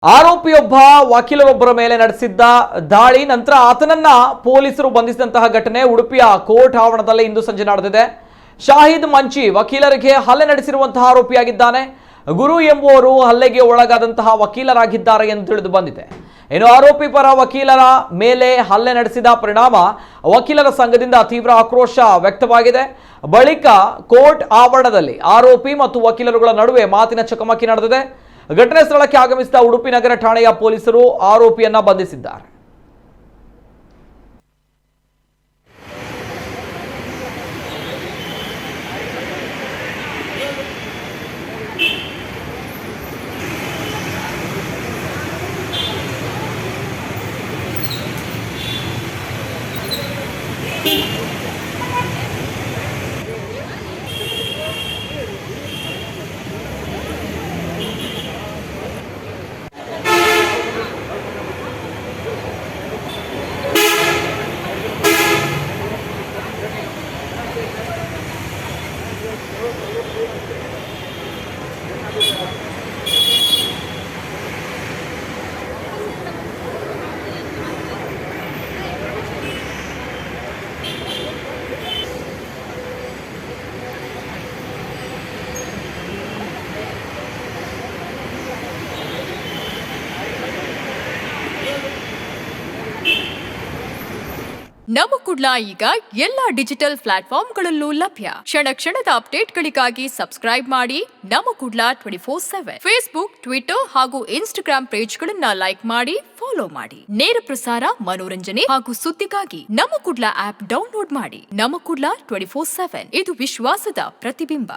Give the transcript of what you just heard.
ಆರೋಪಿಯೊಬ್ಬ ವಕೀಲರೊಬ್ಬರ ಮೇಲೆ ನಡೆಸಿದ್ದ ದಾಳಿ ನಂತರ ಆತನನ್ನ ಪೊಲೀಸರು ಬಂಧಿಸಿದಂತಹ ಘಟನೆ ಉಡುಪಿಯ ಕೋರ್ಟ್ ಆವರಣದಲ್ಲಿ ಇಂದು ಸಂಜೆ ನಡೆದಿದೆ. ಶಾಹಿದ್ ಮಂಚಿ ವಕೀಲರಿಗೆ ಹಲ್ಲೆ ನಡೆಸಿರುವಂತಹ ಆರೋಪಿಯಾಗಿದ್ದಾನೆ. ಗುರು ಎಂಬುವರು ಹಲ್ಲೆಗೆ ಒಳಗಾದಂತಹ ವಕೀಲರಾಗಿದ್ದಾರೆ ಎಂದು ತಿಳಿದು ಬಂದಿದೆ. ಇನ್ನು ಆರೋಪಿ ಪರ ವಕೀಲರ ಮೇಲೆ ಹಲ್ಲೆ ನಡೆಸಿದ ಪರಿಣಾಮ ವಕೀಲರ ಸಂಘದಿಂದ ತೀವ್ರ ಆಕ್ರೋಶ ವ್ಯಕ್ತವಾಗಿದೆ. ಬಳಿಕ ಕೋರ್ಟ್ ಆವರಣದಲ್ಲಿ ಆರೋಪಿ ಮತ್ತು ವಕೀಲರುಗಳ ನಡುವೆ ಮಾತಿನ ಚಕಮಕಿ ನಡೆದಿದೆ. ಘಟನೆ ಸ್ಥಳಕ್ಕೆ ಆಗಮಿಸಿದ ಉಡುಪಿ ನಗರ ಠಾಣೆಯ ಪೊಲೀಸರು ಆರೋಪಿಯನ್ನ ಬಂಧಿಸಿದ್ದಾರೆ. ನಮ್ಮ ಕುಡ್ಲ ಈಗ ಎಲ್ಲಾ ಡಿಜಿಟಲ್ ಪ್ಲಾಟ್ಫಾರ್ಮ್ಗಳಲ್ಲೂ ಲಭ್ಯ. ಕ್ಷಣ ಕ್ಷಣದ ಅಪ್ಡೇಟ್ಗಳಿಗಾಗಿ ಸಬ್ಸ್ಕ್ರೈಬ್ ಮಾಡಿ ನಮ್ಮ ಕುಡ್ಲ 24/7 ಫೇಸ್ಬುಕ್, ಟ್ವಿಟರ್ ಹಾಗೂ ಇನ್ಸ್ಟಾಗ್ರಾಂ ಪೇಜ್ಗಳನ್ನ ಲೈಕ್ ಮಾಡಿ, ಫಾಲೋ ಮಾಡಿ. ನೇರ ಪ್ರಸಾರ, ಮನೋರಂಜನೆ ಹಾಗೂ ಸುದ್ದಿಗಾಗಿ ನಮ್ಮ ಕುಡ್ಲ ಆಪ್ ಡೌನ್ಲೋಡ್ ಮಾಡಿ. ನಮ್ಮ ಕುಡ್ಲ 24/7 ಇದು ವಿಶ್ವಾಸದ ಪ್ರತಿಬಿಂಬ.